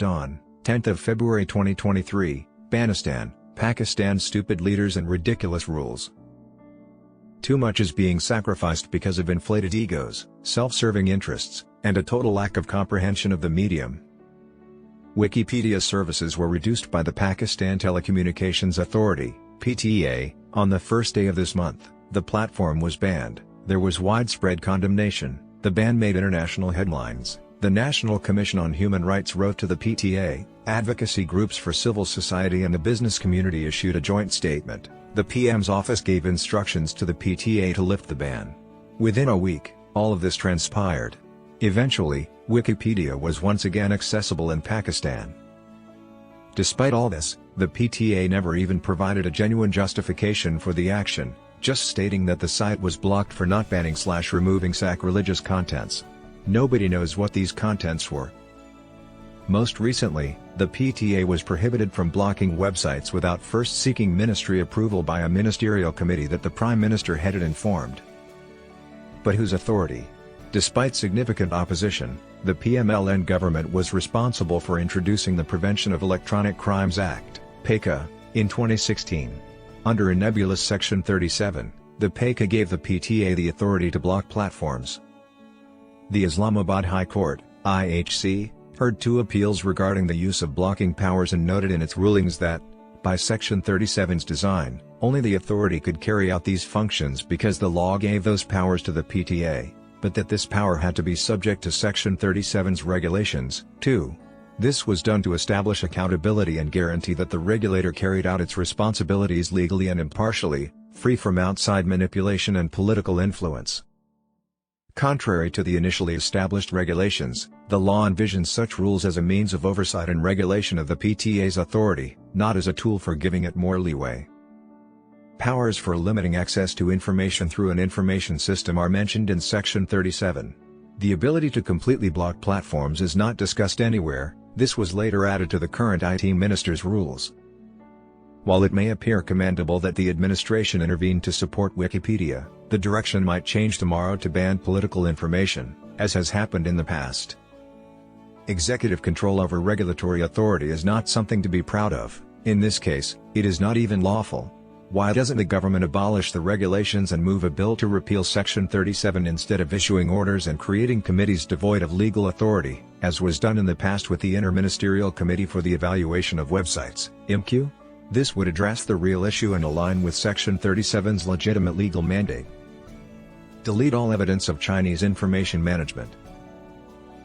On 10th of February 2023, Banistan, Pakistan's stupid leaders and ridiculous rules. Too much is being sacrificed because of inflated egos, self-serving interests, and a total lack of comprehension of the medium. Wikipedia services were reduced by the Pakistan Telecommunications Authority, PTA, on the first day of this month. The platform was banned. There was widespread condemnation. The ban made international headlines. The National Commission on Human Rights wrote to the PTA, advocacy groups for civil society and the business community issued a joint statement. The PM's office gave instructions to the PTA to lift the ban. Within a week, all of this transpired. Eventually, Wikipedia was once again accessible in Pakistan. Despite all this, the PTA never even provided a genuine justification for the action, just stating that the site was blocked for not banning/removing sacrilegious contents. Nobody knows what these contents were. Most recently, the PTA was prohibited from blocking websites without first seeking ministry approval by a ministerial committee that the Prime Minister headed and formed. But whose authority? Despite significant opposition, the PMLN government was responsible for introducing the Prevention of Electronic Crimes Act, PECA, in 2016. Under a nebulous Section 37, the PECA gave the PTA the authority to block platforms. The Islamabad High Court, IHC, heard two appeals regarding the use of blocking powers and noted in its rulings that, by Section 37's design, only the authority could carry out these functions because the law gave those powers to the PTA, but that this power had to be subject to Section 37's regulations, too. This was done to establish accountability and guarantee that the regulator carried out its responsibilities legally and impartially, free from outside manipulation and political influence. Contrary to the initially established regulations, the law envisions such rules as a means of oversight and regulation of the PTA's authority, not as a tool for giving it more leeway. Powers for limiting access to information through an information system are mentioned in Section 37. The ability to completely block platforms is not discussed anywhere. This was later added to the current IT minister's rules. While it may appear commendable that the administration intervened to support Wikipedia, the direction might change tomorrow to ban political information, as has happened in the past. Executive control over regulatory authority is not something to be proud of. In this case, it is not even lawful. Why doesn't the government abolish the regulations and move a bill to repeal Section 37 instead of issuing orders and creating committees devoid of legal authority, as was done in the past with the Interministerial Committee for the Evaluation of Websites, IMQ? This would address the real issue and align with Section 37's legitimate legal mandate. Delete all evidence of Chinese information management.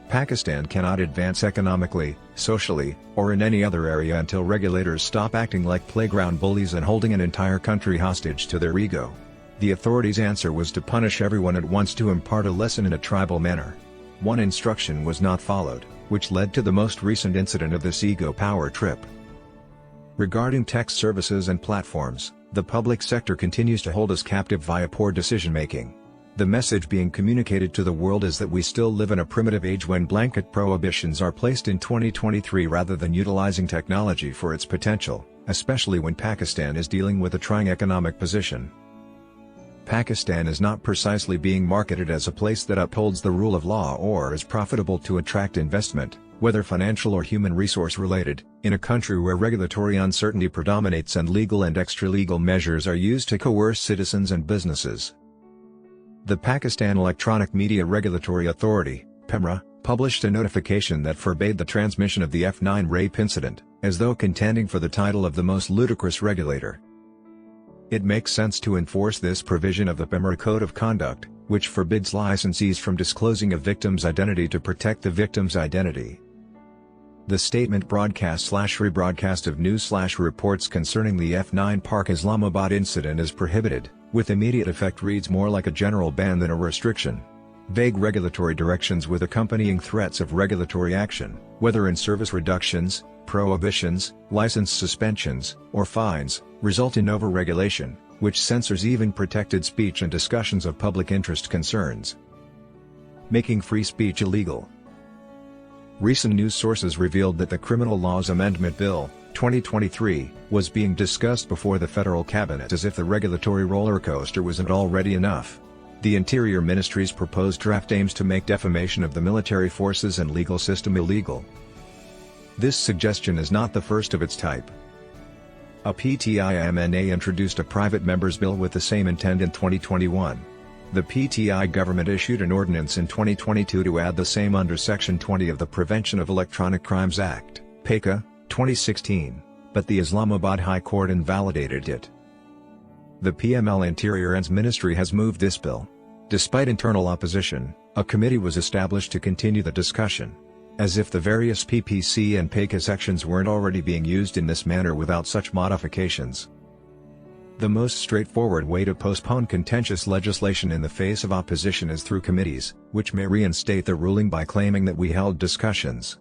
Pakistan cannot advance economically, socially, or in any other area until regulators stop acting like playground bullies and holding an entire country hostage to their ego. The authorities' answer was to punish everyone at once to impart a lesson in a tribal manner. One instruction was not followed, which led to the most recent incident of this ego power trip. Regarding tech services and platforms, the public sector continues to hold us captive via poor decision-making. The message being communicated to the world is that we still live in a primitive age when blanket prohibitions are placed in 2023 rather than utilizing technology for its potential, especially when Pakistan is dealing with a trying economic position. Pakistan is not precisely being marketed as a place that upholds the rule of law or is profitable to attract investment, whether financial or human resource related, in a country where regulatory uncertainty predominates and legal and extra-legal measures are used to coerce citizens and businesses. The Pakistan Electronic Media Regulatory Authority, PEMRA, published a notification that forbade the transmission of the F9 rape incident, as though contending for the title of the most ludicrous regulator. It makes sense to enforce this provision of the PEMRA Code of Conduct, which forbids licensees from disclosing a victim's identity to protect the victim's identity. The statement broadcast/rebroadcast of news/reports concerning the F9 Park Islamabad incident is prohibited, with immediate effect reads more like a general ban than a restriction. Vague regulatory directions with accompanying threats of regulatory action, whether in service reductions, prohibitions, license suspensions, or fines, result in over-regulation, which censors even protected speech and discussions of public interest concerns, making free speech illegal. Recent news sources revealed that the Criminal Laws Amendment Bill, 2023, was being discussed before the federal cabinet as if the regulatory roller coaster wasn't already enough. The Interior Ministry's proposed draft aims to make defamation of the military forces and legal system illegal. This suggestion is not the first of its type. A PTI-MNA introduced a private member's bill with the same intent in 2021. The PTI government issued an ordinance in 2022 to add the same under Section 20 of the Prevention of Electronic Crimes Act, PECA, 2016, but the Islamabad High Court invalidated it. The PML Interior and Ministry has moved this bill. Despite internal opposition, a committee was established to continue the discussion. As if the various PPC and PECA sections weren't already being used in this manner without such modifications. The most straightforward way to postpone contentious legislation in the face of opposition is through committees, which may reinstate the ruling by claiming that we held discussions.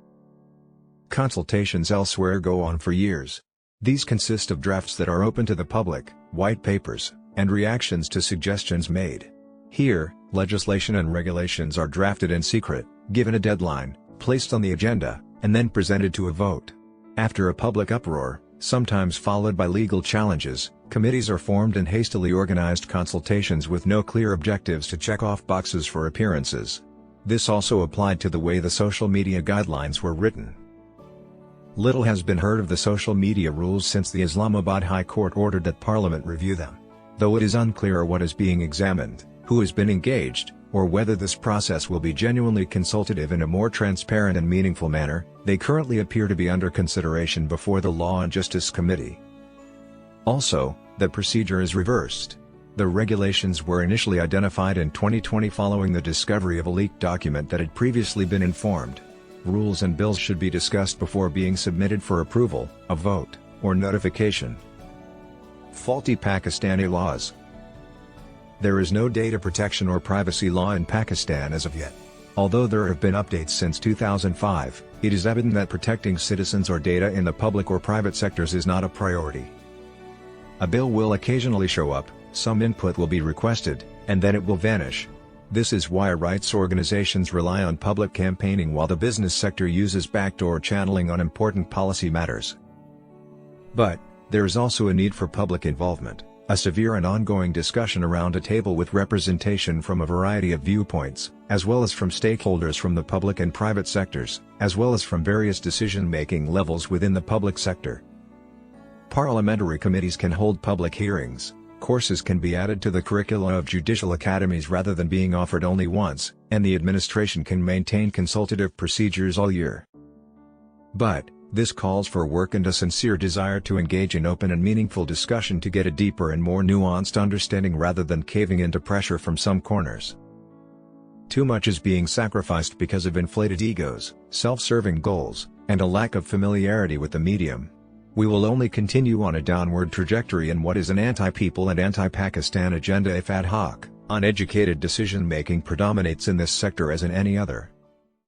Consultations elsewhere go on for years. These consist of drafts that are open to the public, white papers, and reactions to suggestions made. Here, legislation and regulations are drafted in secret, given a deadline, placed on the agenda, and then presented to a vote. After a public uproar, sometimes followed by legal challenges, committees are formed and hastily organized consultations with no clear objectives to check off boxes for appearances. This also applied to the way the social media guidelines were written. Little has been heard of the social media rules since the Islamabad High Court ordered that Parliament review them. Though it is unclear what is being examined, who has been engaged, or whether this process will be genuinely consultative in a more transparent and meaningful manner, they currently appear to be under consideration before the Law and Justice Committee. Also, the procedure is reversed. The regulations were initially identified in 2020 following the discovery of a leaked document that had previously been informed. Rules and bills should be discussed before being submitted for approval, a vote, or notification. Faulty Pakistani laws. There is no data protection or privacy law in Pakistan as of yet. Although there have been updates since 2005, it is evident that protecting citizens or data in the public or private sectors is not a priority. A bill will occasionally show up, some input will be requested, and then it will vanish. This is why rights organizations rely on public campaigning while the business sector uses backdoor channeling on important policy matters. But, there is also a need for public involvement, a severe and ongoing discussion around a table with representation from a variety of viewpoints, as well as from stakeholders from the public and private sectors, as well as from various decision-making levels within the public sector. Parliamentary committees can hold public hearings, courses can be added to the curricula of judicial academies rather than being offered only once, and the administration can maintain consultative procedures all year. But, this calls for work and a sincere desire to engage in open and meaningful discussion to get a deeper and more nuanced understanding rather than caving into pressure from some corners. Too much is being sacrificed because of inflated egos, self-serving goals, and a lack of familiarity with the medium. We will only continue on a downward trajectory in what is an anti-people and anti-Pakistan agenda if ad hoc, uneducated decision-making predominates in this sector as in any other.